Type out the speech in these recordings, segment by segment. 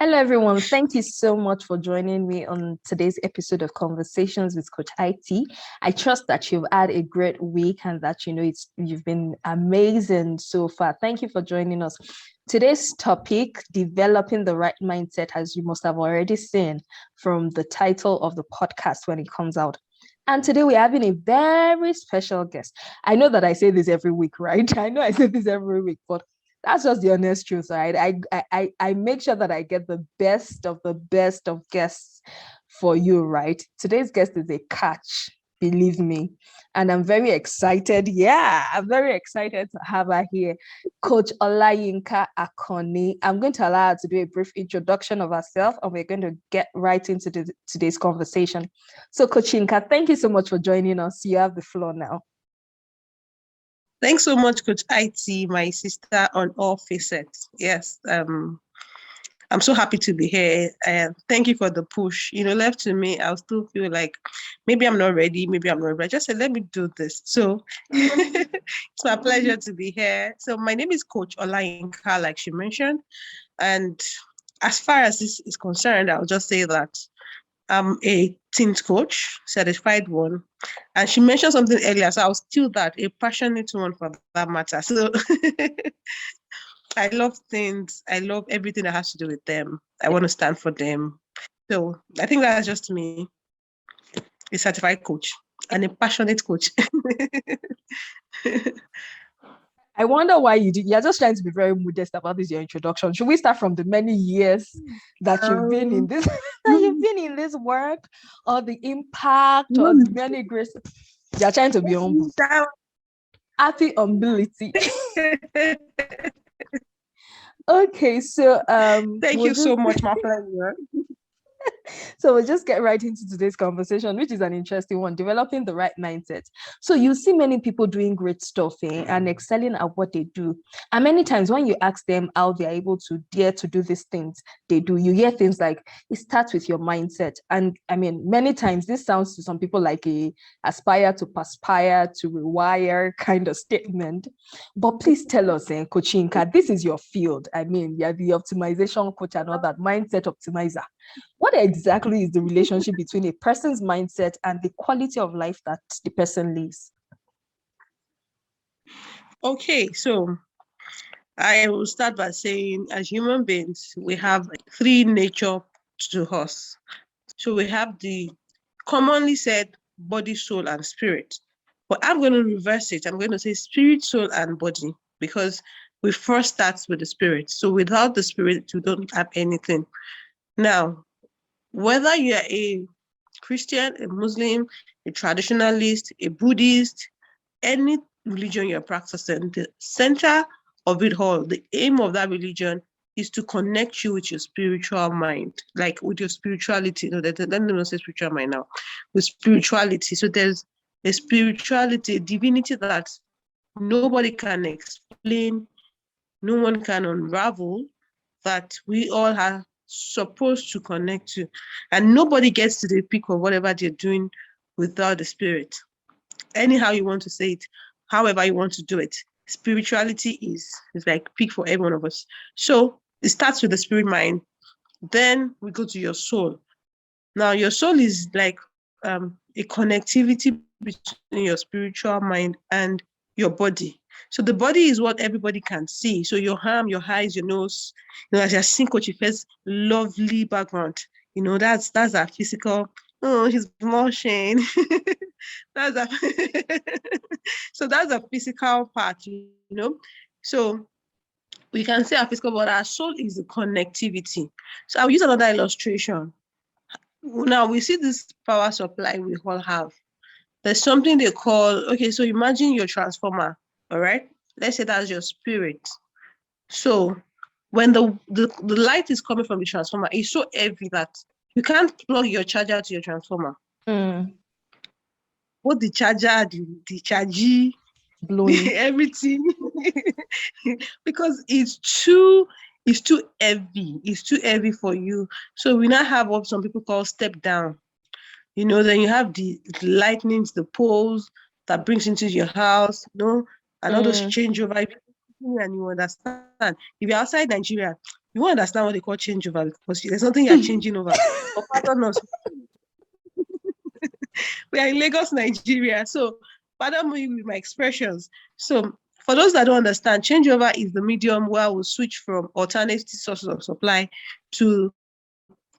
Hello, everyone. Thank you so much for joining me on today's episode of Conversations with Coach IT. I trust that you've had a great week and that you've been amazing so far. Thank you for joining us. Today's topic, developing the right mindset, as you must have already seen from the title of the podcast when it comes out. And today we're having a very special guest. I know that I say this every week, right? I know I say this every week, but that's just the honest truth, right? I make sure that I get the best of guests for you, right? Today's guest is a catch, believe me. And I'm very excited. Yeah, I'm very excited to have her here. Coach Olayinka Akanni. I'm going to allow her to do a brief introduction of herself, and we're going to get right into today's conversation. So, Coach Inka, thank you so much for joining us. You have the floor now. Thanks so much, Coach IT, my sister on all facets. Yes, I'm so happy to be here. And thank you for the push. Left to me, I'll still feel like maybe I'm not ready, maybe I'm not ready. I just said, let me do this. So it's my pleasure to be here. So my name is Coach Olayinka, like she mentioned. And as far as this is concerned, I'll just say that I'm a teams coach, certified one. And she mentioned something earlier, so I'll steal that, a passionate one for that matter. So I love things. I love everything that has to do with them. I want to stand for them. So I think that's just me, a certified coach and a passionate coach. I wonder why you did. You're just trying to be very modest about this, your introduction. Should we start from the many years that you've been in this, that you've been in this work, or the impact, or the many grace? You're trying to be humble. Happy humility. Okay, so thank you so much, my pleasure. So we'll just get right into today's conversation, which is an interesting one, developing the right mindset. So you see many people doing great stuff and excelling at what they do. And many times when you ask them how they're able to dare to do these things they do, you hear things like, it starts with your mindset. And I mean, many times this sounds to some people like a aspire to perspire to rewire kind of statement. But please tell us, Coach Inka, this is your field. I mean, you're the optimization coach and all that, mindset optimizer. What exactly is the relationship between a person's mindset and the quality of life that the person lives? Okay, so I will start by saying, as human beings, we have three nature to us. So we have the commonly said body, soul, and spirit. But I'm going to reverse it. I'm going to say spirit, soul, and body, because we first start with the spirit. So without the spirit, you don't have anything. Now, whether you're a Christian, a Muslim, a traditionalist, a Buddhist, any religion you're practicing, the center of it all, the aim of that religion is to connect you with your spiritual mind, like with your spirituality. No, let me not say spiritual mind now, with spirituality. So there's a spirituality, a divinity that nobody can explain, no one can unravel, that we all are supposed to connect to. And nobody gets to the peak of whatever they're doing without the spirit. Anyhow you want to say it, however you want to do it, spirituality is like peak for every one of us. So it starts with the spirit mind. Then we go to your soul. Now your soul is like a connectivity between your spiritual mind and your body. So the body is what everybody can see. So your arm, your eyes, your nose, as you're seeing Coach Ife's lovely background, that's our physical. Oh, he's blushing. that's a so that's a physical part. So we can say our physical, but our soul is the connectivity. So I'll use another illustration. Now we see this power supply we all have. There's something they call, okay, so imagine your transformer, all right? Let's say that's your spirit. So when the light is coming from the transformer, it's so heavy that you can't plug your charger to your transformer. Both the charger, the chargee, everything, because it's too heavy. It's too heavy for you. So we now have what some people call step down. Then you have the lightnings, the poles that brings into your house, and all those changeover. And you understand, if you're outside Nigeria, You won't understand what they call changeover because there's nothing you're changing over. But pardon us, we are in Lagos, Nigeria. So pardon me with my expressions. So for those that don't understand, changeover is the medium where we'll switch from alternative sources of supply to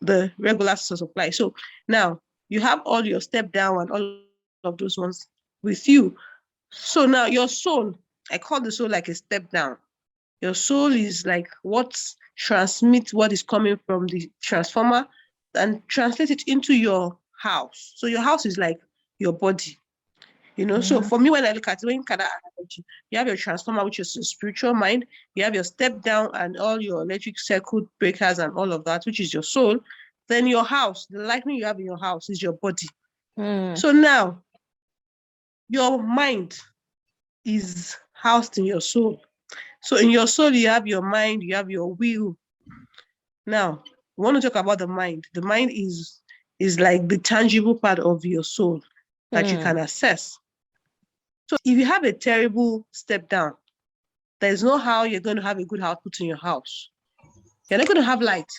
the regular source of supply. So now you have all your step down and all of those ones with you. So now your soul, I call the soul like a step down. Your soul is like what transmits what is coming from the transformer and translate it into your house. So your house is like your body. So for me, when I look at it, when you look at that analogy, you have your transformer, which is your spiritual mind, you have your step down and all your electric circuit breakers and all of that, which is your soul. Then your house, the lightning you have in your house is your body. So now your mind is housed in your soul. So in your soul, you have your mind, you have your will. Now, we want to talk about the mind. The mind is like the tangible part of your soul that you can assess. So if you have a terrible step down, there's no how you're going to have a good output in your house. You're not going to have light.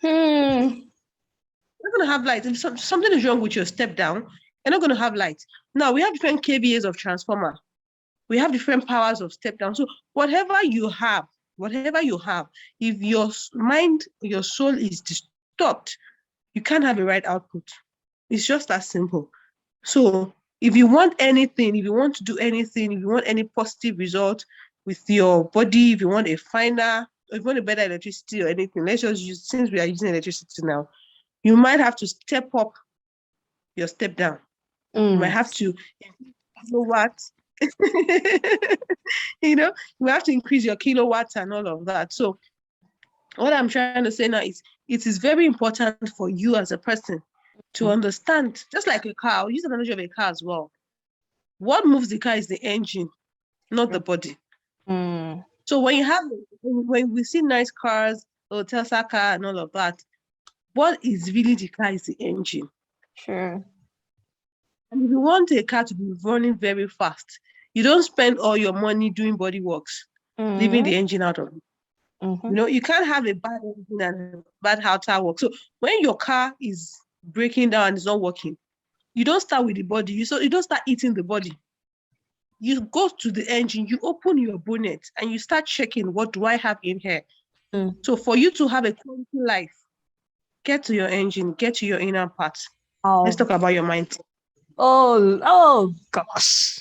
You're not going to have light. If something is wrong with your step down, you're not going to have light. Now, we have different kVAs of transformer. We have different powers of step down. So whatever you have, if your mind, your soul is disturbed, you can't have a right output. It's just that simple. So if you want anything, if you want to do anything, if you want any positive result with your body, if you want a finer, if you want a better electricity or anything, let's just use, since we are using electricity now, you might have to step up your step down. You might have to kilowatts. You have to increase your kilowatts and all of that. So what I'm trying to say now is it is very important for you as a person to understand, just like a car, I'll use the analogy of a car as well. What moves the car is the engine, not the body. So when we see nice cars, or Tesla car and all of that, what is really the car is the engine. Sure. And if you want a car to be running very fast, you don't spend all your money doing body works, leaving the engine out of it. You can't have a bad engine and a bad outer work. So when your car is breaking down and it's not working, you don't start with the body. You don't start eating the body. You go to the engine, you open your bonnet, and you start checking, what do I have in here? So for you to have a quality life, get to your engine, get to your inner parts. Let's talk about your mind. Oh gosh.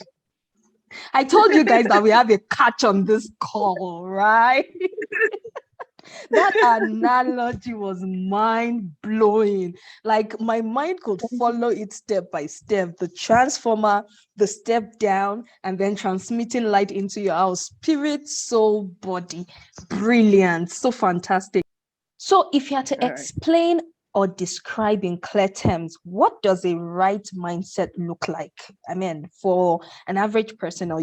I told you guys that we have a catch on this call, right? That analogy was mind-blowing. Like my mind could follow it step by step. The transformer, the step down, and then transmitting light into your house. Spirit, soul, body. Brilliant. So fantastic. So if you had to explain or describe in clear terms, what does a right mindset look like? I mean, for an average person, or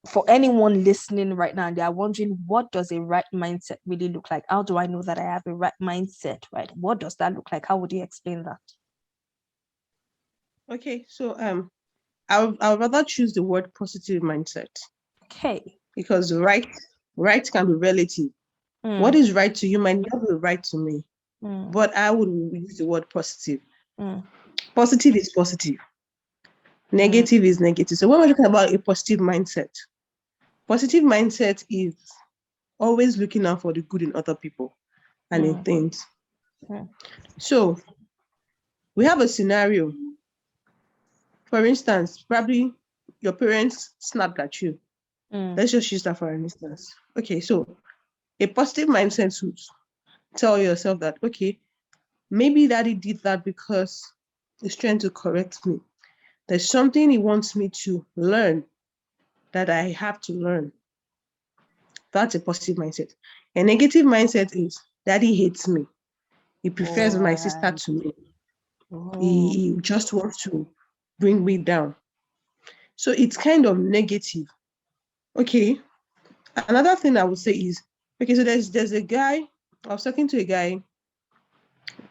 for anyone listening right now, they are wondering, what does a right mindset really look like? How do I know that I have a right mindset, right? What does that look like? How would you explain that? Okay, so I would rather choose the word positive mindset. Okay. Because right can be relative. What is right to you might not be right to me. But I would use the word positive. Positive is positive. Negative is negative. So when we're talking about a positive mindset is always looking out for the good in other people and in things. So we have a scenario. For instance, probably your parents snapped at you. Let's just use that for an instance. Okay, so a positive mindset would tell yourself that, okay, maybe daddy did that because he's trying to correct me. There's something he wants me to learn that I have to learn. That's a positive mindset. A negative mindset is daddy hates me. He prefers my sister to me. He just wants to bring me down. So it's kind of negative. Okay. Another thing I would say is, okay, so there's a guy, I was talking to a guy,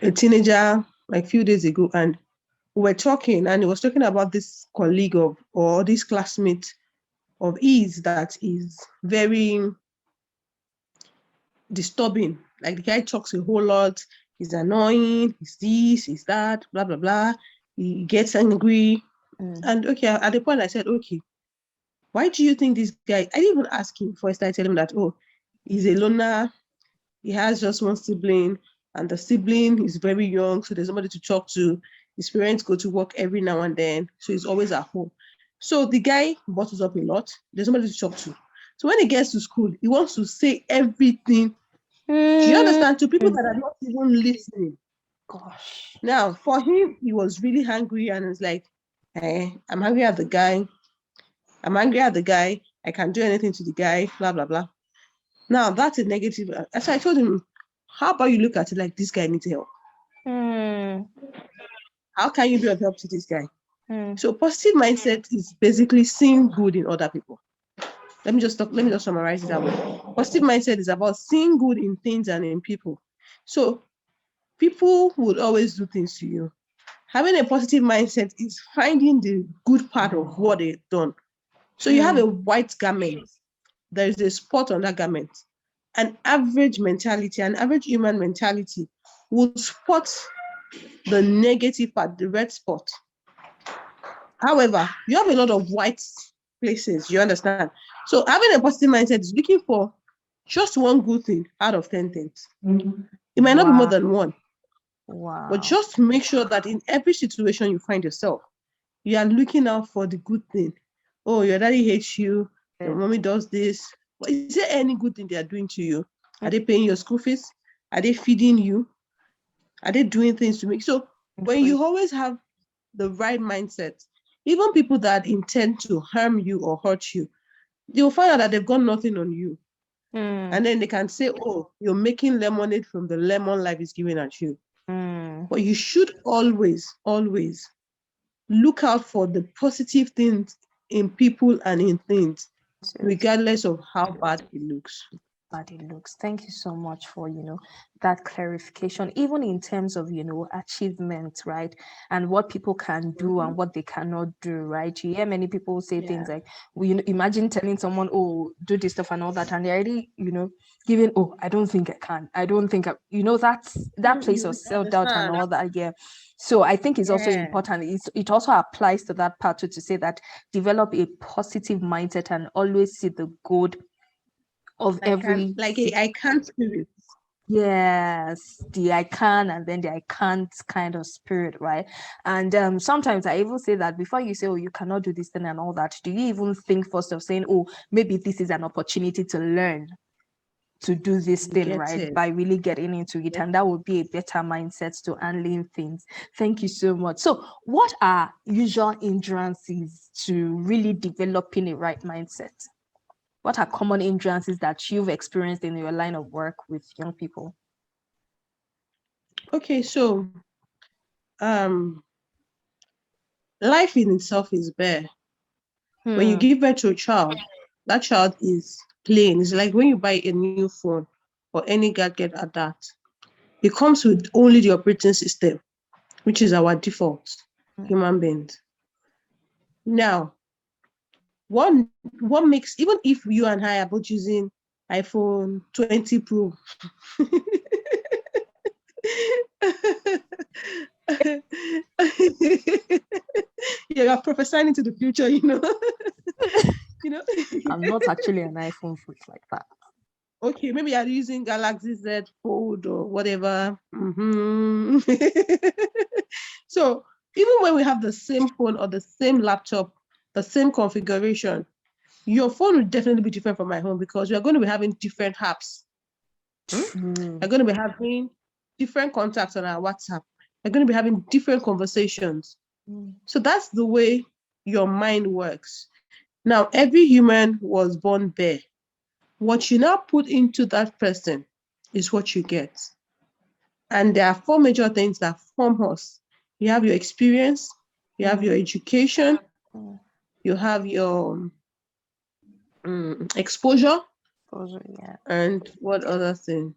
a teenager, like a few days ago, and we were talking, and he was talking about this colleague or this classmate of his that is very, disturbing. Like the guy talks a whole lot. He's annoying. He's this. He's that. Blah blah blah. He gets angry. And okay, at the point I said, okay, why do you think this guy? I didn't even ask him before I started telling him that, oh, he's a loner. He has just one sibling, and the sibling is very young, so there's nobody to talk to. His parents go to work every now and then, so he's always at home. So the guy bottles up a lot. There's nobody to talk to. So when he gets to school, he wants to say everything. Do you understand? To people that are not even listening. Gosh. Now, for him, he was really angry and it's like, hey, I'm angry at the guy. I'm angry at the guy. I can't do anything to the guy, blah, blah, blah. Now, that's a negative. So I told him, how about you look at it like this guy needs help? How can you be of help to this guy? So positive mindset is basically seeing good in other people. Let me just summarize it that way. Positive mindset is about seeing good in things and in people. So people would always do things to you. Having a positive mindset is finding the good part of what they've done. So you have a white garment. There is a spot on that garment. An average human mentality would spot the negative part, the red spot. However, you have a lot of white places, you understand? So having a positive mindset is looking for just one good thing out of 10 things. It might not be more than one. Wow. But just make sure that in every situation you find yourself, you are looking out for the good thing. Oh, your daddy hates you. Your mommy does this. But is there any good thing they are doing to you? Are they paying your school fees? Are they feeding you? Are they doing things to make? So when you always have the right mindset, even people that intend to harm you or hurt you, you'll find out that they've got nothing on you. And then they can say, oh, you're making lemonade from the lemon life is giving at you. But you should always, always look out for the positive things in people and in things, regardless of how bad it looks. Thank you so much for that clarification, even in terms of achievement, right? And what people can do and what they cannot do, right? You hear many people say things like, imagine telling someone, oh, do this stuff and all that, and they're already giving, oh, I don't think that place of self-doubt and all that. So I think it's also important. It also applies to that part too, to say that develop a positive mindset and always see the good of every I can't spirit. Yes, the I can and then the I can't kind of spirit, right? And sometimes I even say that before you say, oh, you cannot do this thing and all that, do you even think first of saying, oh, maybe this is an opportunity to learn to do this thing, right? By really getting into it. And that would be a better mindset to handling things. Thank you so much. So what are usual hindrances to really developing a right mindset? What are common hindrances that you've experienced in your line of work with young people? Okay, so life in itself is bare. When you give birth to a child, that child is plain. It's like when you buy a new phone or any gadget at that, it comes with only the operating system, which is our default human beings. Now, what makes, even if you and I are both using iPhone 20 Pro, you're prophesying into the future, I'm not actually an iPhone freak like that. Okay, maybe you're using Galaxy Z Fold or whatever. So even when we have the same phone or the same laptop, the same configuration, your phone will definitely be different from my home because we are going to be having different apps. We're going to be having different contacts on our WhatsApp. We're going to be having different conversations. So that's the way your mind works. Now, every human was born bare. What you now put into that person is what you get. And there are 4 major things that form us. You have your experience, you have your education, you have your exposure, and what other thing?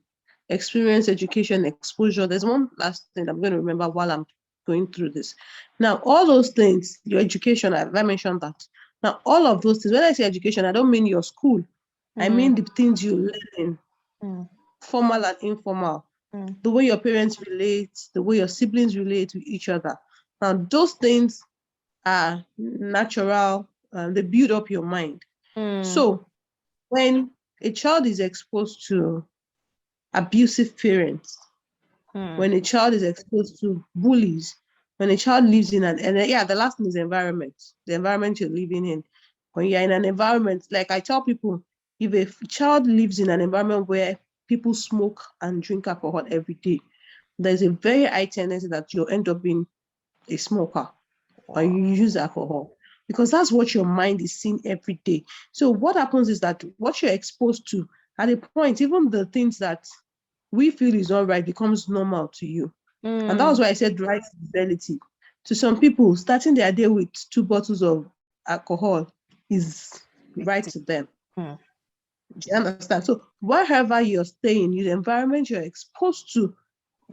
Experience, education, exposure. There's one last thing I'm going to remember while I'm going through this. Now, all those things, your education, I mentioned that. Now, all of those things, when I say education, I don't mean your school. I mean the things you learn in. formal and informal, Mm. the way your parents relate, the way your siblings relate with each other. Now, those things are natural, they build up your mind. Mm. So, when a child is exposed to abusive parents, Mm. when a child is exposed to bullies, when a child lives in and yeah, the last thing is the environment you're living in. When you're in an environment, like I tell people, if a child lives in an environment where people smoke and drink alcohol every day, there's a very high tendency that you'll end up being a smoker or Wow. you use alcohol because that's what your mind is seeing every day. So what happens is that what you're exposed to at a point, even the things that we feel is all right becomes normal to you. And that was Mm. why I said right fidelity. To some people, starting their day with 2 bottles of alcohol is right Victim. to them. Mm. Do you understand? So wherever you're staying, the environment you're exposed to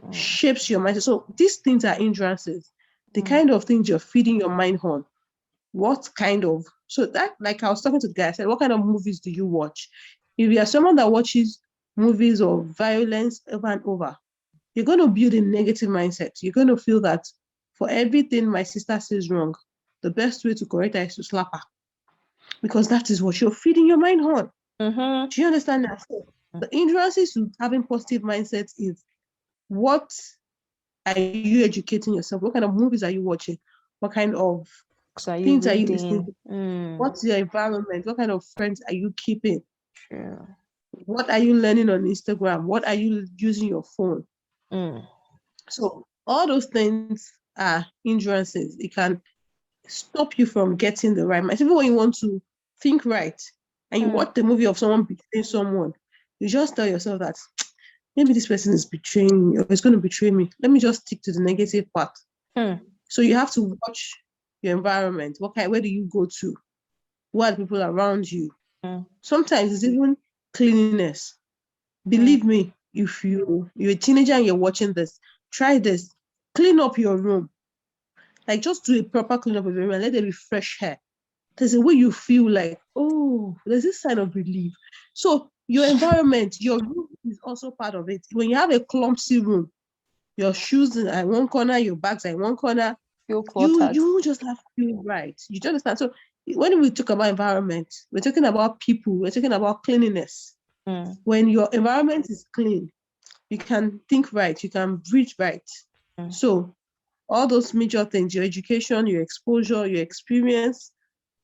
Mm. shapes your mind. So these things are hindrances. The Mm. kind of things you're feeding your mind on. What kind of so that like I was talking to the guy, I said, what kind of movies do you watch? If you are someone that watches movies of violence over and over, you're going to build a negative mindset. You're going to feel that for everything my sister says wrong, the best way to correct her is to slap her because that is what you're feeding your mind on. Mm-hmm. Do you understand that? So the hindrances to having positive mindsets is what are you educating yourself? What kind of movies are you watching? What kind of So are you things are you listening reading? to? Mm. What's your environment? What kind of friends are you keeping? True. What are you learning on Instagram? What are you using your phone? Mm. So all those things are hindrances. It can stop you from getting the right mind. Even when you want to think right and you Mm. watch the movie of someone betraying someone, you just tell yourself that maybe this person is betraying me or is going to betray me. Let me just stick to the negative part. Mm. So you have to watch your environment. Where do you go to? What are the people around you? Mm. Sometimes it's even cleanliness. Mm. Believe me, if you're a teenager and you're watching this, try this. Clean up your room. Like just do a proper clean up of your room and let there be fresh air. There's a way you feel like, oh, there's this sign of relief. So your environment, your room is also part of it. When you have a clumsy room, your shoes are in one corner, your bags are in one corner, Feel you cluttered. you just have to feel right. You do understand? So when we talk about environment, we're talking about people, we're talking about cleanliness. Mm. When your environment is clean, you can think right, you can breathe right. Mm. So all those major things, your education, your exposure, your experience,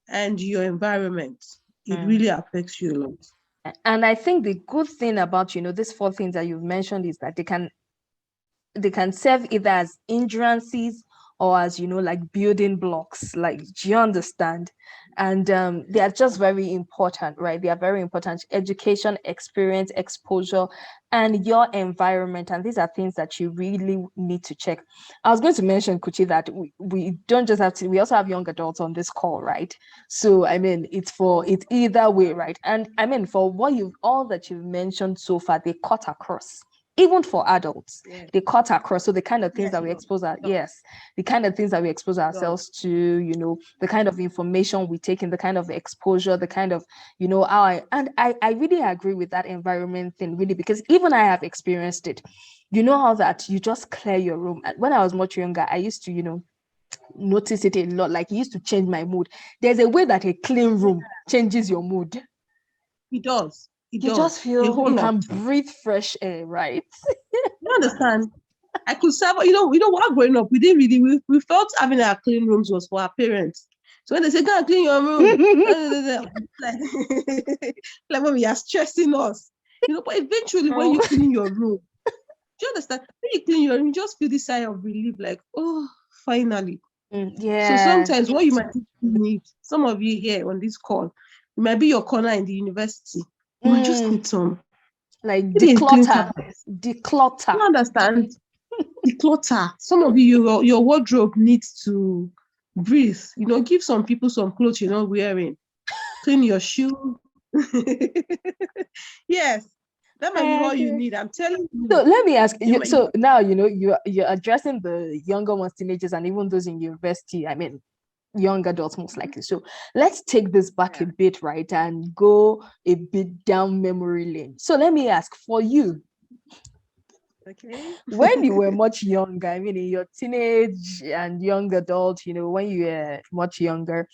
and your environment, it Mm. really affects you a lot. And I think the good thing about, these four things that you've mentioned is that they can serve either as hindrances or as like building blocks, like, do you understand? And they are just very important, right? They are very important: education, experience, exposure, and your environment. And these are things that you really need to check. I was going to mention, Kuchi, that we don't just have to, we also have young adults on this call, right? So I mean, it's either way, right? And I mean, for what you've all that you've mentioned so far, they cut across, even for adults, Yes, they cut across. So the kind of things yes, that it we does. expose our It does. yes, the kind of things that we expose It does. ourselves to, the kind of information we take in, the kind of exposure, the kind of, how I really agree with that environment thing, really, because even I have experienced it. You know how that you just clear your room. And when I was much younger, I used to, notice it a lot. Like, it used to change my mood. There's a way that a clean Yeah, room changes your mood. it does. It You just does. A feel whole you lot. can breathe fresh air, right? You understand? I could serve, while growing up, we didn't really, we felt having our clean rooms was for our parents. So when they say, go and clean your room, like, like when we are stressing us, but eventually when True. you clean your room, do you understand? When you clean your room, you just feel this sigh of relief, like, oh, finally. So Yeah. sometimes what you might need, some of you here on this call, it might be your corner in the university. You might just Mm, need some, like maybe a clean declutter, carpet. declutter. You understand? Declutter. Some of you, your wardrobe needs to breathe. Give some people some clothes you're not wearing. Clean your shoe. Yes, that might be I all you agree. need. I'm telling So you. let me ask You you. might, So now you're addressing the younger ones, teenagers, and even those in university. I mean, young adults most likely. So let's take this back a yeah. bit, right, and go a bit down memory lane. So let me ask for you. Okay. When you were much younger, I mean, in your teenage and young adult, when you were much younger,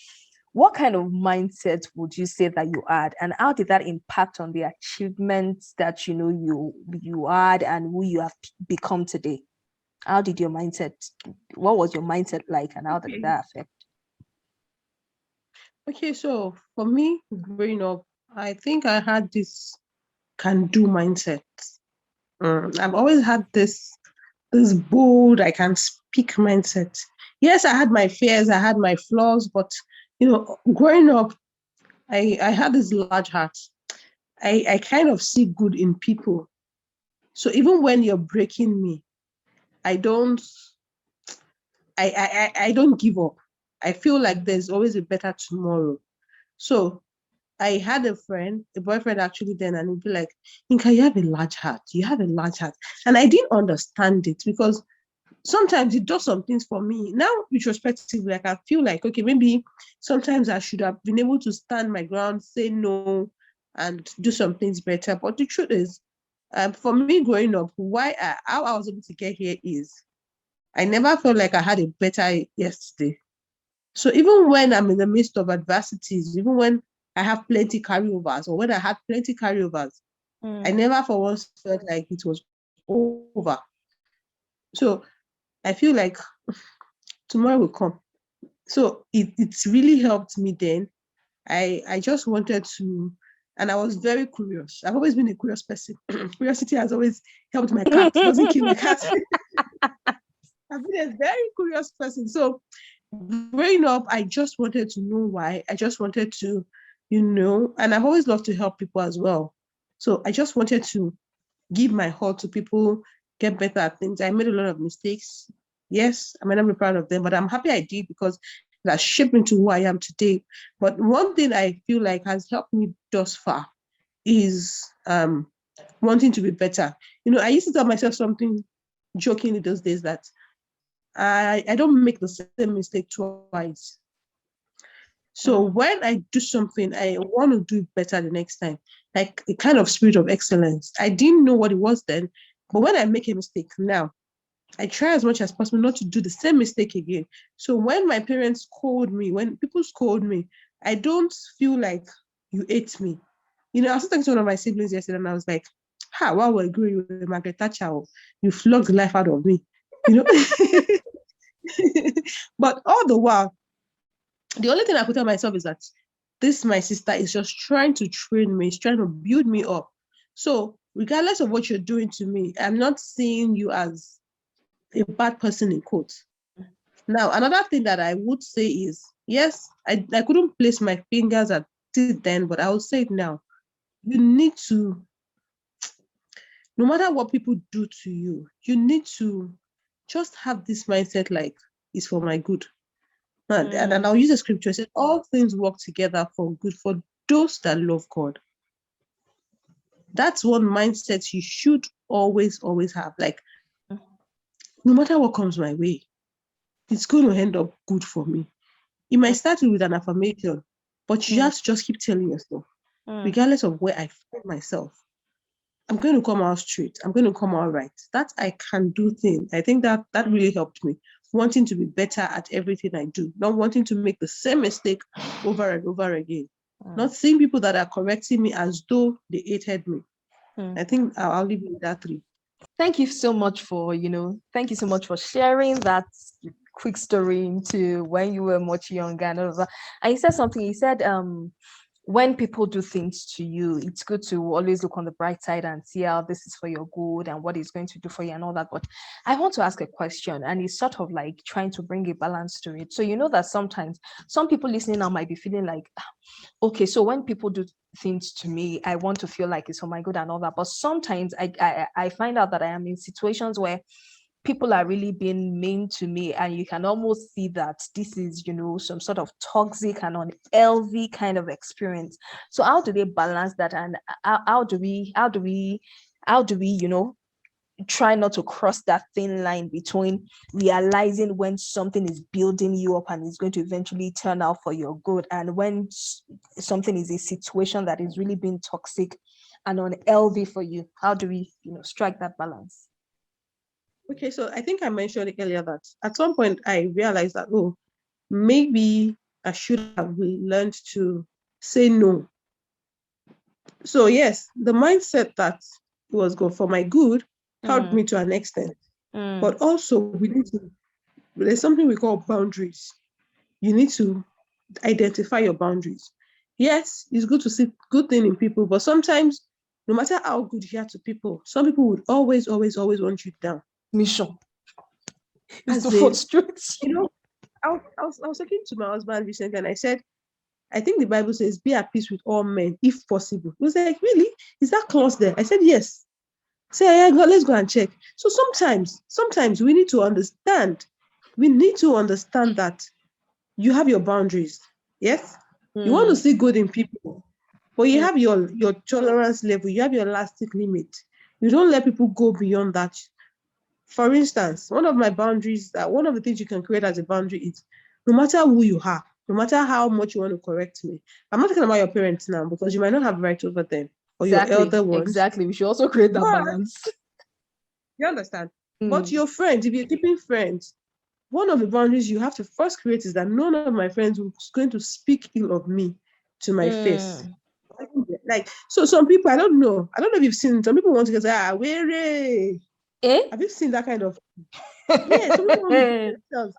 what kind of mindset would you say that you had, and how did that impact on the achievements that you had and who you have become today? How did your mindset? What was your mindset like, and how did Okay. that affect? Okay, so for me, growing up, I think I had this can do mindset. I've always had this bold, I can speak mindset. Yes, I had my fears, I had my flaws, but growing up, I had this large heart. I kind of see good in people. So even when you're breaking me, I don't I don't give up. I feel like there's always a better tomorrow. So I had a friend, a boyfriend actually then, and he'd be like, Inka, you have a large heart. You have a large heart. And I didn't understand it because sometimes it does some things for me. Now, retrospectively, like I feel like, okay, maybe sometimes I should have been able to stand my ground, say no, and do some things better. But the truth is, for me growing up, how I was able to get here is I never felt like I had a better yesterday. So even when I'm in the midst of adversities, even when I have plenty carryovers or when I had plenty carryovers, I Mm, never for once felt like it was over. So I feel like tomorrow will come. So it's really helped me then. I just wanted to, and I was very curious. I've always been a curious person. Curiosity has always helped my cat, doesn't kill my cat. I've been a very curious person. So growing up, I just wanted to know why. I just wanted to, and I've always loved to help people as well. So I just wanted to give my heart to people, get better at things. I made a lot of mistakes. Yes, I might not be proud of them, but I'm happy I did because that shaped me to who I am today. But one thing I feel like has helped me thus far is wanting to be better. I used to tell myself something jokingly those days that I don't make the same mistake twice. So when mm, I do something, I want to do it better the next time. Like a kind of spirit of excellence. I didn't know what it was then, but when I make a mistake now, I try as much as possible not to do the same mistake again. So when my parents scold me, when people scold me, I don't feel like you ate me. I was talking to one of my siblings yesterday and I was like, ha, while we're growing, you were Margaret Thatcher, oh, you flogged the life out of me. You know? But all the while, the only thing I could tell myself is that this, my sister, is just trying to train me, is trying to build me up. So, regardless of what you're doing to me, I'm not seeing you as a bad person in quotes. Now, another thing that I would say is yes, I couldn't place my fingers at it then, but I will say it now. You need to, no matter what people do to you need to just have this mindset like it's for my good. And mm, I'll use the scripture. It says, all things work together for good for those that love God. That's one mindset you should always have. Like, no matter what comes my way, it's going to end up good for me. It might start with an affirmation, but you mm, have to just keep telling yourself, mm, regardless of where I find myself, I'm going to come out straight. I'm going to come out right. That I can do thing. I think that really helped me. Wanting to be better at everything I do, not wanting to make the same mistake over and over again. mm, Not seeing people that are correcting me as though they hated me. mm. I think I'll leave it with that three. Thank you so much for sharing that quick story into when you were much younger and all of that. And he said something, he said, when people do things to you, it's good to always look on the bright side and see how this is for your good and what it's going to do for you and all that. But I want to ask a question, and it's sort of like trying to bring a balance to it. So you know that sometimes some people listening now might be feeling like, okay, so when people do things to me, I want to feel like it's for my good and all that. But sometimes I find out that I am in situations where people are really being mean to me, and you can almost see that this is, some sort of toxic and unhealthy kind of experience. So how do they balance that, and how do we try not to cross that thin line between realizing when something is building you up and is going to eventually turn out for your good, and when something is a situation that is really being toxic and unhealthy for you? How do we strike that balance? Okay, so I think I mentioned earlier that at some point I realized that, oh, maybe I should have learned to say no. So yes, the mindset that was good for my good helped me Mm, to an extent. mm, But also there's something we call boundaries. You need to identify your boundaries. Yes, it's good to see good thing in people, but sometimes no matter how good you are to people, some people would always, always, always want you down. mission is to As in, frustrate you you. know, I was talking to my husband recently and I said, I think the Bible says, be at peace with all men, if possible. He was like, really? Is that clause there? I said, yes. Say, yeah, let's go and check. So sometimes we need to understand. We need to understand that you have your boundaries. Yes? You want to Mm, see good in people, but you mm, have your tolerance level, you have your elastic limit. You don't let people go beyond that. For instance, one of my boundaries, that one of the things you can create as a boundary is no matter who you are, no matter how much you want to correct me. I'm not talking about your parents now because you might not have right over them or your exactly, elder ones. exactly. We should also create that But balance. you understand? But Mm, your friends, if you're keeping friends, one of the boundaries you have to first create is that none of my friends is going to speak ill of me to my face. mm. Like, so some people, I don't know. I don't know if you've seen, some people want to say, where? Eh? Have you seen that kind of? Yeah, some people want to do themselves.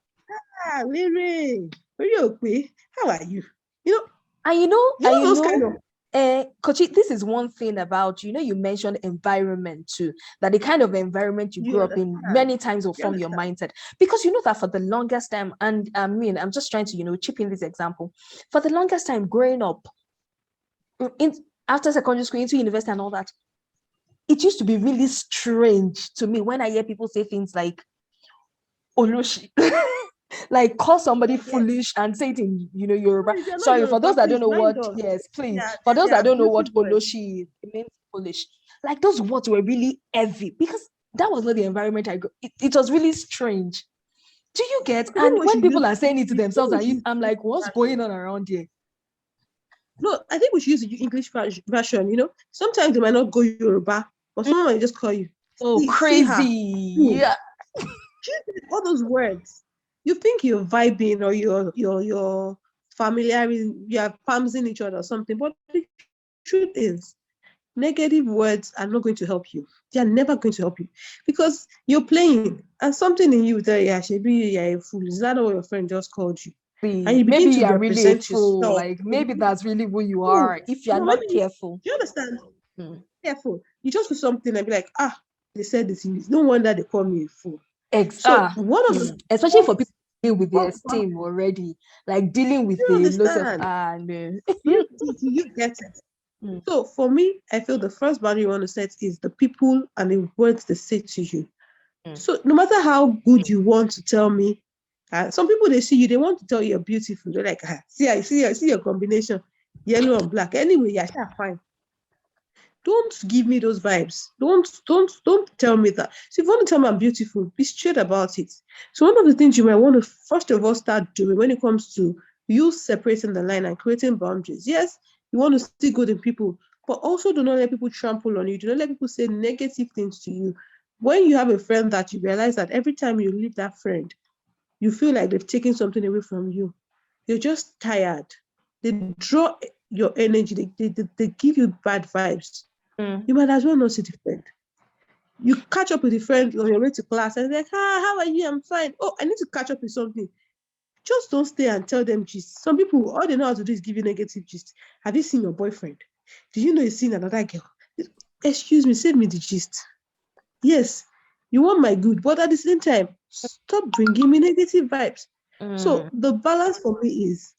Where you okay? How are you? You know, and you know, you and know you those kind know, of. Kochi, this is one thing about, you mentioned environment too, that the kind of environment you You grew up in understand? many times will You form your understand? mindset. Because you know that for the longest time, and I mean, I'm just trying to, chip in this example. For the longest time growing up, in after secondary school, into university and all that, it used to be really strange to me when I hear people say things like Oloshi. Like call somebody Yes. foolish and say it in Yoruba. Please, you're not Sorry for those Yoruba. that don't Please know mind what. us. Yes, please, Yeah, for those they that are don't know what abusive words. oloshi is, it means foolish. Like those words were really heavy because that was not the environment I grew. It was really strange. Do you get? I think And we when should people use. are saying it to I think themselves, we should use I'm like, English what's going version. on around here? No, I think we should use the English version. Sometimes they might not go Yoruba, but Mm, someone might just call you. oh, See her. crazy! Who? Yeah. All those words. You think you're vibing or you're familiar, you're palmsing each other or something, but the truth is, negative words are not going to help you. They are never going to help you because you're playing and something in you that yeah, maybe you're a fool. Is that what your friend just called you? And you begin Maybe to you are really a represent fool. yourself. Like maybe that's really who you Fool. are if you are No, not maybe careful. do you understand? Hmm. Careful. You just do something and be like, they said this. No wonder they call me a fool. So one of the Especially for people first, deal with their first esteem already, like dealing with you the low self. understand? No. You get it. Mm, So for me, I feel the first boundary you want to set is the people and the words they say to you. mm, So no matter how good you want to tell me, some people they see you, they want to tell you you're beautiful. They're like, I see your combination, yellow and black. Anyway, yeah, fine. Don't give me those vibes. Don't tell me that. So if you want to tell me I'm beautiful, be straight about it. So one of the things you might want to first of all start doing when it comes to you separating the line and creating boundaries. Yes, you want to see good in people, but also do not let people trample on you. Do not let people say negative things to you. When you have a friend that you realize that every time you leave that friend, you feel like they've taken something away from you. You're just tired. They draw your energy. They give you bad vibes. mm, You might as well not see the friend. You catch up with the friend on your way to class and they're like, how are you? I'm fine. Oh, I need to catch up with something. Just don't stay and tell them gist. Some people, all they know how to do is give you negative gist. Have you seen your boyfriend? Do you know he's seen another girl? Excuse me, send me the gist. Yes, you want my good, but at the same time, stop bringing me negative vibes. So mm, the balance for me is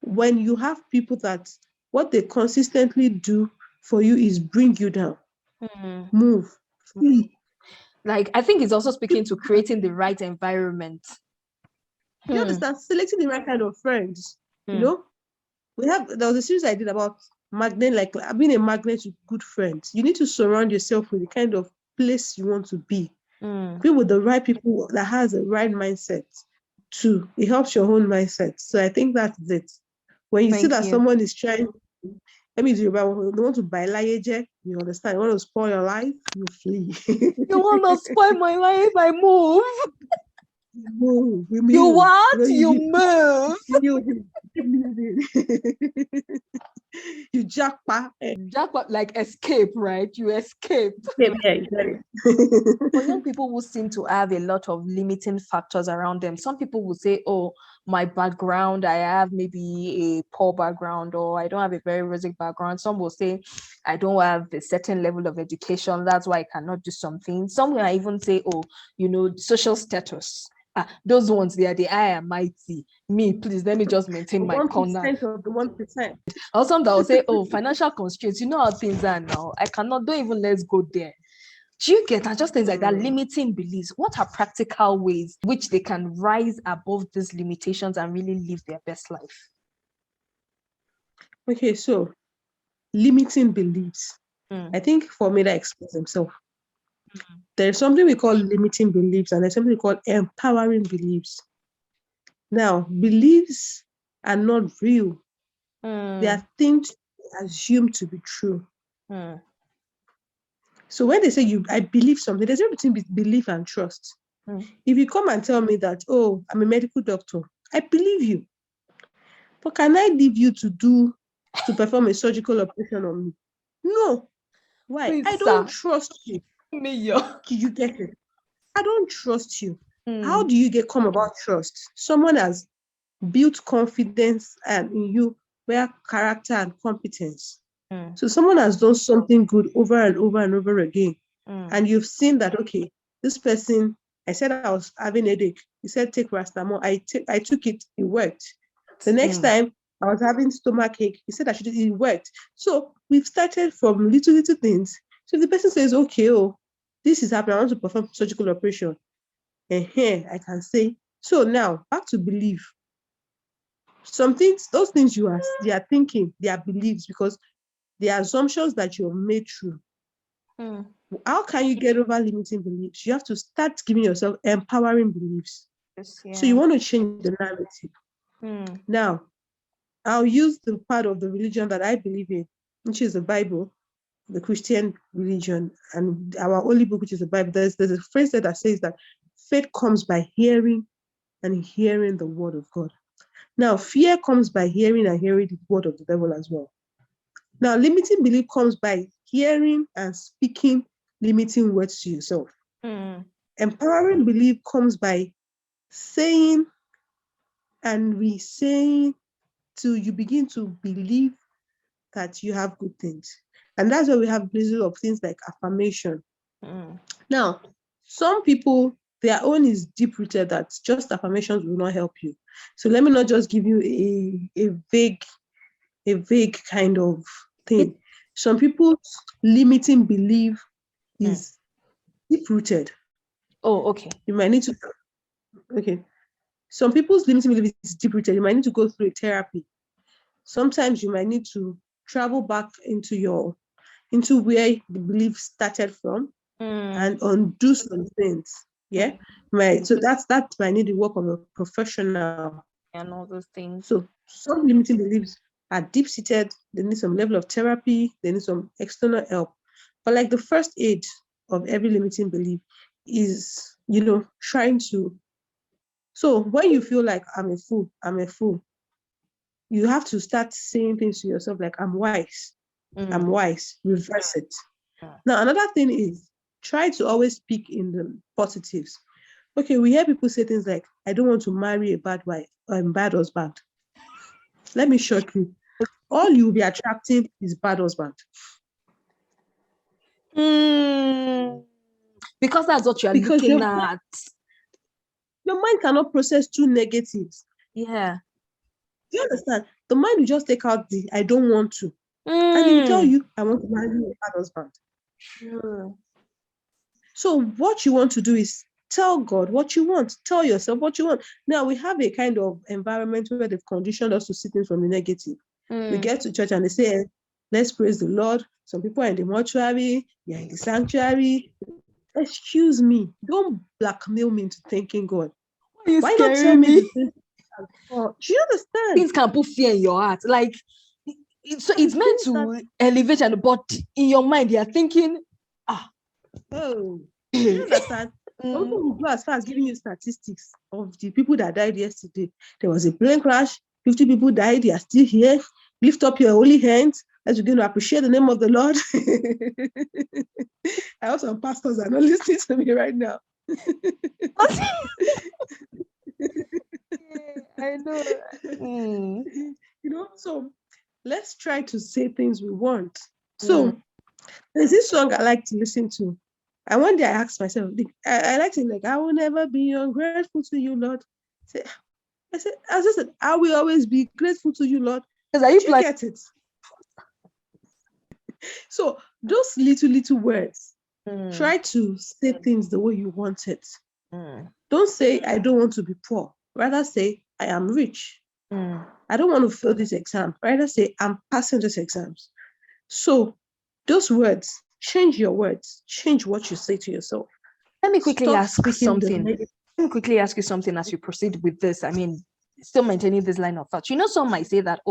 when you have people that what they consistently do for you is bring you down, mm. move, flee. Like I think it's also speaking to creating the right environment. You Hmm. understand? Selecting the right kind of friends. You Hmm. know, there was a series I did about magnet, like being a magnet to good friends. You need to surround yourself with the kind of place you want to be. Hmm. Be with the right people that has the right mindset too. It helps your own mindset. So I think that's it. When you see Thank that you. someone is trying, Let me do they want to buy layeje, you understand? They want to spoil your life, you flee. You want to spoil my life? I move. Move, we You move. what? You You move. you jackpot. Jackpot, like escape, right? You escape. Yeah, exactly. For young people who seem to have a lot of limiting factors around them, some people will say, oh, my background, I have maybe a poor background, or I don't have a very rosy background. Some will say, I don't have a certain level of education. That's why I cannot do something. Some will even say, oh, social status. Those ones, they are the I am mighty. Me, please, let me just maintain my corner. 1% of the 1%. Or some that will say, oh, financial constraints. You know how things are now. I cannot, don't even let's go there. Do you get that? Just things like that, limiting beliefs. What are practical ways which they can rise above these limitations and really live their best life? Okay, so limiting beliefs. I Mm. think for me that explains himself. There's something we call limiting beliefs, and there's something we call empowering beliefs. Now, beliefs are not real. They Mm. are things assumed to be true. Mm. So when they say I believe something, there's a difference between belief and trust. Mm. If you come and tell me that, oh, I'm a medical doctor, I believe you. But can I leave you to perform a surgical operation on me? No. Why? I Please, don't sir. trust you. Me, yo. Do you get it? I don't trust you. How Mm. do you come about trust? Someone has built confidence and in you where character and competence. Mm. So someone has done something good over and over and over again. Mm. And you've seen that, okay, this person, I said I was having a headache. He said, take Rastamol. I took it, it worked. The next Mm. time I was having stomach ache, he said I should, it worked. So we've started from little things. So if the person says, okay, oh, this is happening, I want to perform surgical operation. And here I can say, so now back to belief. Some things, those things they are thinking, they are beliefs because they are assumptions that you have made true. Mm. How can you get over limiting beliefs? You have to start giving yourself empowering beliefs. Yes, So you yeah. want to change the narrative. Mm. Now, I'll use the part of the religion that I believe in, which is the Bible, the Christian religion, and our holy book, which is the Bible. There's a phrase there that says that faith comes by hearing and hearing the word of God. Now, fear comes by hearing and hearing the word of the devil as well. Now, limiting belief comes by hearing and speaking limiting words to yourself. Mm. Empowering belief comes by saying and re-saying till you begin to believe that you have good things. And that's why we have places of things like affirmation. Mm. Now, some people, their own is deep rooted that just affirmations will not help you. So let me not just give you a vague kind of It, thing. Some people's limiting belief mm. is deep rooted. Oh, okay. You might need to, okay. Some people's limiting belief is deep rooted. You might need to go through a therapy. Sometimes you might need to travel back into where the belief started from Mm. and undo some things. Yeah. Mm. Right. So that might need the work of a professional. And all those things. So some limiting beliefs are deep-seated, they need some level of therapy, they need some external help. But like the first aid of every limiting belief is, trying to. So when you feel like I'm a fool, you have to start saying things to yourself like I'm Mm. wise, reverse it. Mm. Now, another thing is try to always speak in the positives. Okay, we hear people say things like, I don't want to marry a bad wife or a bad husband. Let me shock you. All you'll be attracting is bad husband. Mm. Because that's what you are Because looking at. your mind cannot process two negatives. Yeah. Do you understand? The mind will just take out the I don't want to. And it will tell Mm. you, I want to marry a bad husband. Mm. So what you want to do is tell God what you want. Tell yourself what you want. Now we have a kind of environment where they've conditioned us to see things from the negative. We Mm. get to church and they say, let's praise the Lord. Some people are in the mortuary, you're in the sanctuary. Excuse me, don't blackmail me into thanking God. Why are you Why not tell scaring me me? the things? Oh, do you understand? Things can put fear in your heart. Like, So it's meant to elevate, but in your mind, you're thinking, you understand? Some people will go as far as giving you statistics of the people that died yesterday. There was a plane crash, 50 people died, they are still here. Lift up your holy hands as we're going to appreciate the name of the Lord. I have some pastors are not listening to me right now. I know. So let's try to say things we want. So there's this song I like to listen to. And one day I asked myself, I like to like, I will never be ungrateful to you, Lord. I just said, I will always be grateful to you, Lord. Because you get it? So those little words, try to say things the way you want it. Don't say, I don't want to be poor. Rather say, I am rich. I don't want to fail this exam. Rather say, I'm passing these exams. So those words, change your words. Change what you say to yourself. Let me quickly ask you something. Let me quickly ask you something as you proceed with this. I mean, still maintaining this line of thought. Some might say that,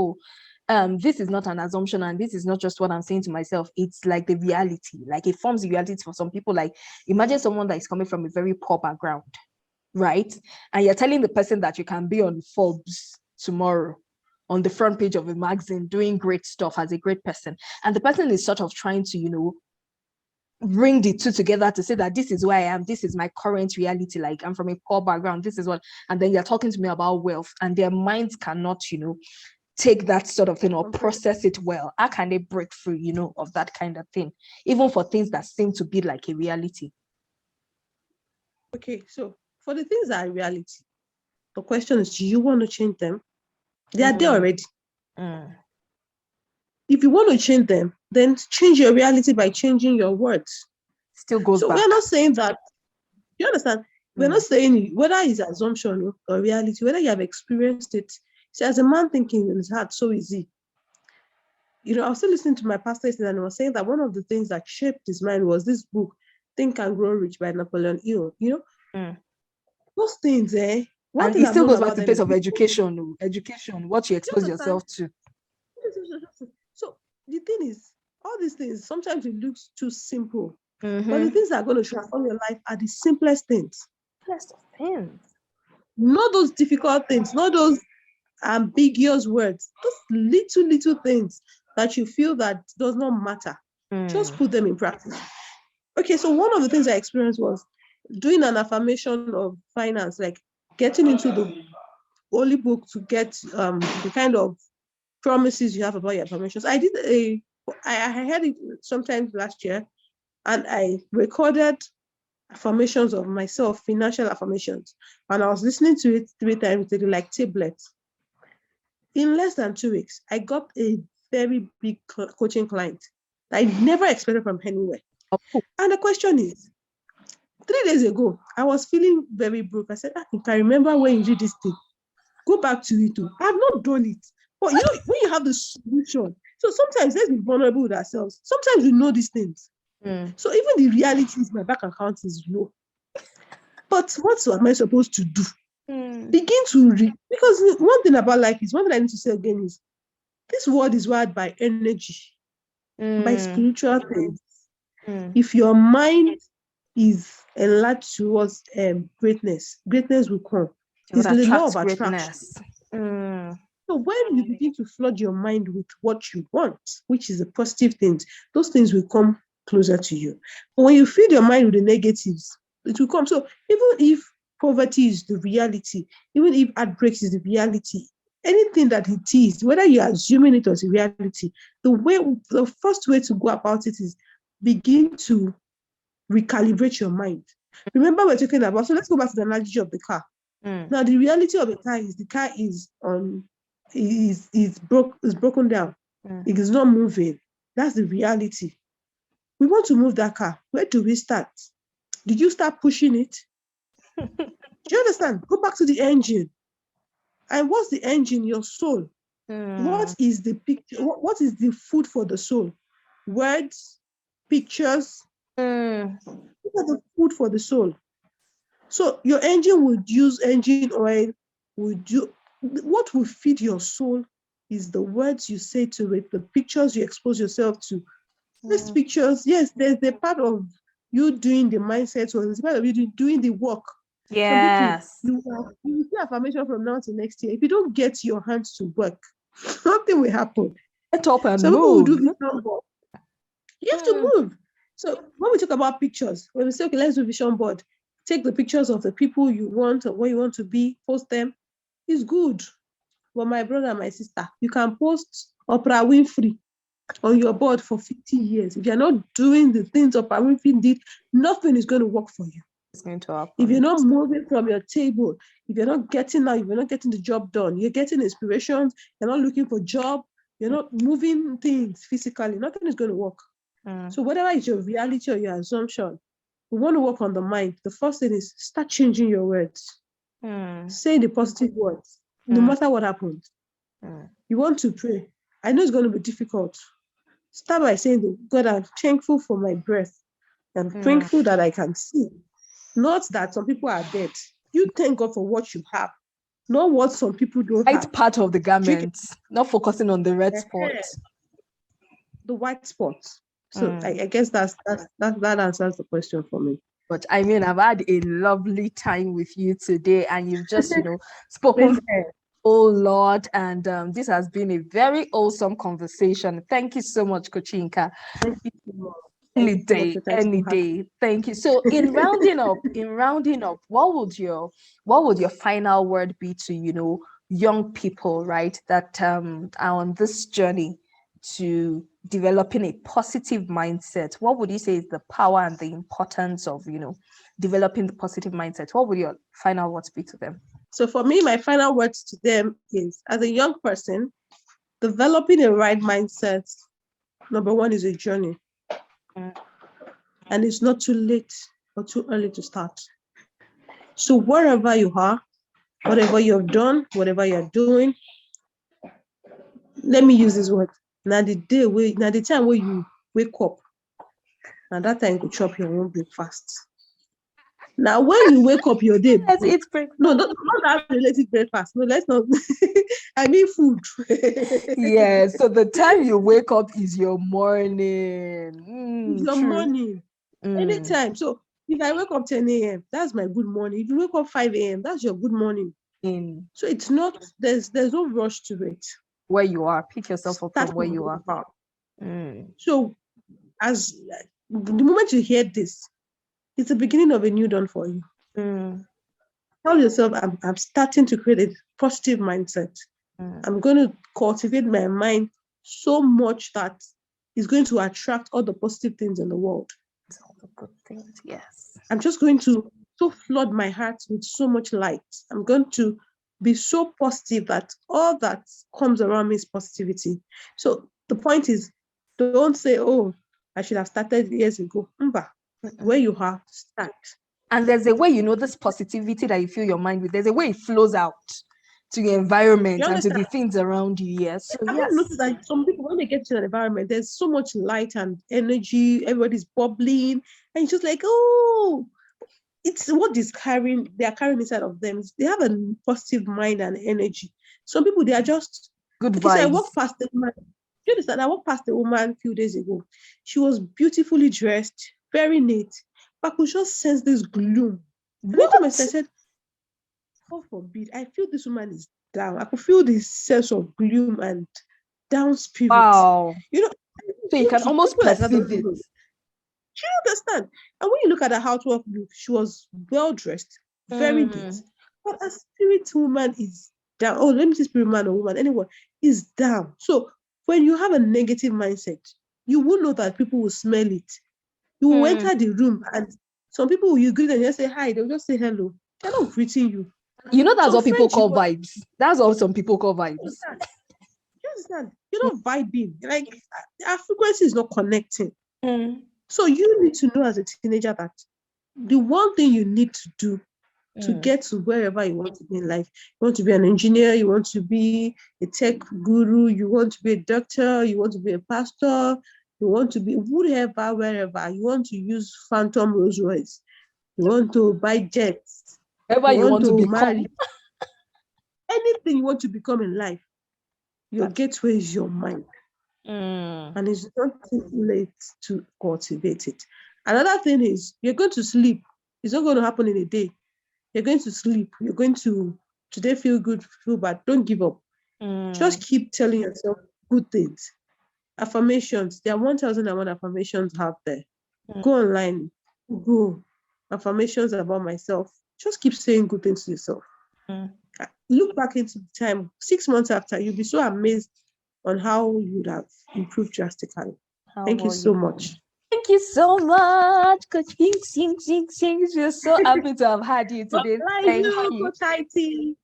this is not an assumption and this is not just what I'm saying to myself. It's like the reality. Like it forms the reality for some people. Like imagine someone that is coming from a very poor background, right? And you're telling the person that you can be on Forbes tomorrow on the front page of a magazine doing great stuff as a great person. And the person is sort of trying to, bring the two together to say that this is where I am, this is my current reality, like I'm from a poor background, this is what, and then you're talking to me about wealth, and their minds cannot, take that sort of thing or process it well. How can they break free, of that kind of thing, even for things that seem to be like a reality? Okay, so for the things that are reality, the question is, do you want to change them? They are there already. If you want to change them, then change your reality by changing your words. Still goes back. We're not saying that, you understand? We're not saying whether it's assumption or reality, whether you have experienced it. See, as a man thinking in his heart, so easy. I was still listening to my pastor yesterday, and he was saying that one of the things that shaped his mind was this book, Think and Grow Rich by Napoleon Hill. Those things, and it still goes back to the place of education, what you expose yourself to. So the thing is, all these things, sometimes it looks too simple. But the things that are going to transform your life are the simplest things. Not those difficult things, not those ambiguous words, those little things that you feel that does not matter. Just put them in practice. Okay, so one of the things I experienced was doing an affirmation of finance, like getting into the holy book to get the kind of promises you have about your affirmations. I had it sometimes last year, and I recorded affirmations of myself, financial affirmations, and I was listening to it 3 times daily, like tablets. In less than 2 weeks, I got a very big coaching client that I never expected from anywhere. And the question is, 3 days ago, I was feeling very broke. I said, if I remember when you did this thing, go back to it too. I've not done it. But when you have the solution, so sometimes let's be vulnerable with ourselves. Sometimes we know these things. So even the reality is my bank account is low. But what am I supposed to do? Begin to read. Because one thing about life is, one thing I need to say again is, this world is wired by energy, by spiritual things. If your mind is enlarged towards greatness will come. It's the law of attraction. So when you begin to flood your mind with what you want, which is the positive things, those things will come closer to you. But when you feed your mind with the negatives, it will come. So even if poverty is the reality, even if heartbreak is the reality, anything that it is, whether you're assuming it as a reality, the first way to go about it is begin to recalibrate your mind. Remember, we're talking about, so let's go back to the analogy of the car. Now, the reality of the car is broken down. It is not moving. That's the reality. We want to move that car. Where do we start? Did you start pushing it? Do you understand? Go back to the engine. And what's the engine? Your soul. What is the picture? What is the food for the soul? Words, pictures. These are the food for the soul. So your engine would use engine oil. What will feed your soul is the words you say to it, the pictures you expose yourself to. These Mm. pictures, yes, there's the part of you doing the mindset, or there's part of you doing the work. Some people, Yes. you will see affirmation from now to next year. If you don't get your hands to work, something will happen. Get up and Some people will move. do vision board. You have to Mm. move. So when we talk about pictures, when we say, okay, let's do vision board, take the pictures of the people you want or where you want to be, post them. It's good. But my brother and my sister, you can post Oprah Winfrey on your board for 50 years. If you're not doing the things Oprah Winfrey did, nothing is going to work for you. It's going to If you're happen. not moving from your table, if you're not getting out, if you're not getting the job done, you're getting inspirations, you're not looking for job, you're not moving things physically, nothing is going to work. Mm. So whatever is your reality or your assumption, we want to work on the mind. The first thing is start changing your words. Mm. Say the positive words, no Mm. matter what happens. Mm. You want to pray. I know it's going to be difficult. Start by saying, God, I'm thankful for my breath. I'm Mm. thankful that I can see. Not that some people are dead. You thank God for what you have, not what some people don't have. Right part of the Drink garment, not focusing on the red spots. the white spots. So Mm. I guess that answers the question for me. But I mean, I've had a lovely time with you today, and you've just, spoken. Same here. Oh Lord, and this has been a very awesome conversation. Thank you so much, Kochinka. Thank you so much. Thank Any you so much. day, Thanks any for having day. Thank you. So in rounding up, what would your final word be to, young people, right, that are on this journey to developing a positive mindset? What would you say is the power and the importance of, developing the positive mindset? What would your final words be to them? So for me, my final words to them is, as a young person, developing a right mindset, number one, is a journey. Mm. And it's not too late or too early to start. So wherever you are, whatever you've done, whatever you're doing, let me use this word. Now the time where you wake up, and that time you could chop your own breakfast. Now, when you wake up your day, Let's eat no, breakfast. not that related breakfast. No, let's not. I mean food. Yeah, so the time you wake up is your morning. It's your True. morning. Mm, Anytime. So if I wake up 10 a.m., that's my good morning. If you wake up 5 a.m., that's your good morning. in So it's not, there's no rush to it. where you are, pick yourself up Start from where from you where are. you are. Mm, So as the moment you hear this, it's the beginning of a new dawn for you. mm, Tell yourself, I'm starting to create a positive mindset. mm. I'm going to cultivate my mind so much that it's going to attract all the positive things in the world. It's all the good things, yes. I'm just going to so flood my heart with so much light. I'm going to be so positive that all that comes around me is positivity. So the point is, don't say, oh, I should have started years ago. Where Mm-mm. you are, start. And there's a way, this positivity that you fill your mind with, there's a way it flows out to your environment You and to understand? the things around you. Yes. So, Have you yes. noticed that some people, when they get to an environment, there's so much light and energy, everybody's bubbling, and it's just like, oh, it's what is carrying, they are carrying inside of them. They have a positive mind and energy. Some people, they are just, Good like I said, I vibes. walked past the woman. You understand? I walked past the woman a few days ago. She was beautifully dressed, very neat, but I could just sense this gloom. And I told myself, What? I said, God forbid, I feel this woman is down. I could feel this sense of gloom and down spirit. Wow. You know, So you can almost people like that perceive don't it. know. Do you understand? And when you look at her outward look, she was well dressed, very neat. Mm, But a spirit woman is down. Oh, let me say spirit man or woman, anyone is down. So when you have a negative mindset, you will know that people will smell it. You will mm. enter the room and some people you greet and just say hi, they'll just say hello. They're not greeting you. That's Some what people friends you call vibes. That's what some people call vibes. understand. You understand? You're not vibing. Like our frequency is not connecting. Mm, So you need to know as a teenager that the one thing you need to do to mm. get to wherever you want to be in life. You want to be an engineer, you want to be a tech guru, you want to be a doctor, you want to be a pastor, you want to be whatever, wherever. You want to use Phantom Rolls Royce, you want to buy jets, Whoever you you want want to to become. marry, anything you want to become in life. Your gateway is your mind. And it's not too late to cultivate it. Another thing is you're going to sleep. It's not going to happen in a day. You're going to sleep. You're going to today feel good, feel bad. Don't give up. Just keep telling yourself good things. Affirmations. There are 1,001 affirmations out there. Go online. Go. Affirmations about myself. Just keep saying good things to yourself. Look back into the time 6 months after. You'll be so amazed on how you would have improved drastically. Thank you so much. Thank you so much, Coach Hinks. We're so happy to have had you today. Thank you. Coach IT.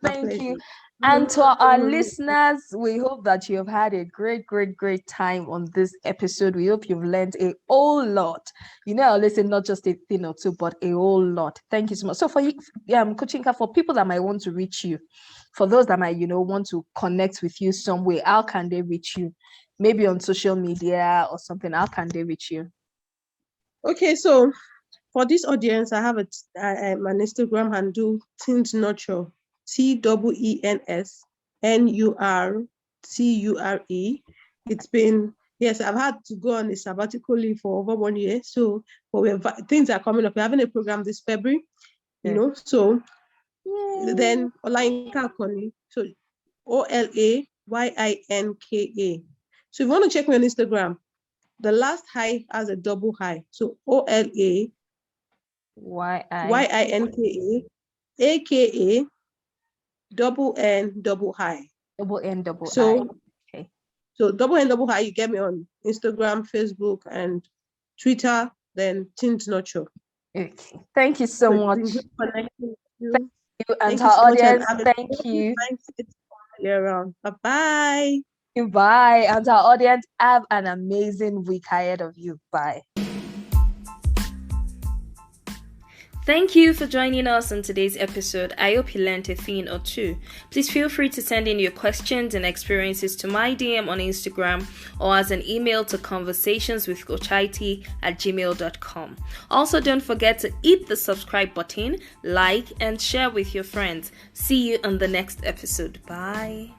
Thank you. And to our listeners, we hope that you have had a great time on this episode. We hope you've learned a whole lot. I'll listen not just a thing or two, but a whole lot. Thank you so much. So for you, Coach Inka, for people that might want to reach you, for those that might, want to connect with you some way, how can they reach you? Maybe on social media or something. How can they reach you? Okay, so for this audience, I have an Instagram handle, Teens Nurture, TENSNURTURE. It's been, yes, I've had to go on a sabbatical leave for over 1 year. So things are coming up. We're having a program this February, so then Olayinka Akanni, so OLAYINKA. So if you want to check me on Instagram, the last high has a double high. So OLAYINKA AKA double N double high. Double N double I. Okay. So double N double high, you get me on Instagram, Facebook, and Twitter, then Teens Nurture. Okay. Thank you so much. Thank you. And to our audience, thank you. Bye-bye. Bye. And to our audience, have an amazing week ahead of you. Bye. Thank you for joining us on today's episode. I hope you learned a thing or two. Please feel free to send in your questions and experiences to my DM on Instagram or as an email to conversationswithcoachit@gmail.com. Also, don't forget to hit the subscribe button, like, and share with your friends. See you on the next episode. Bye.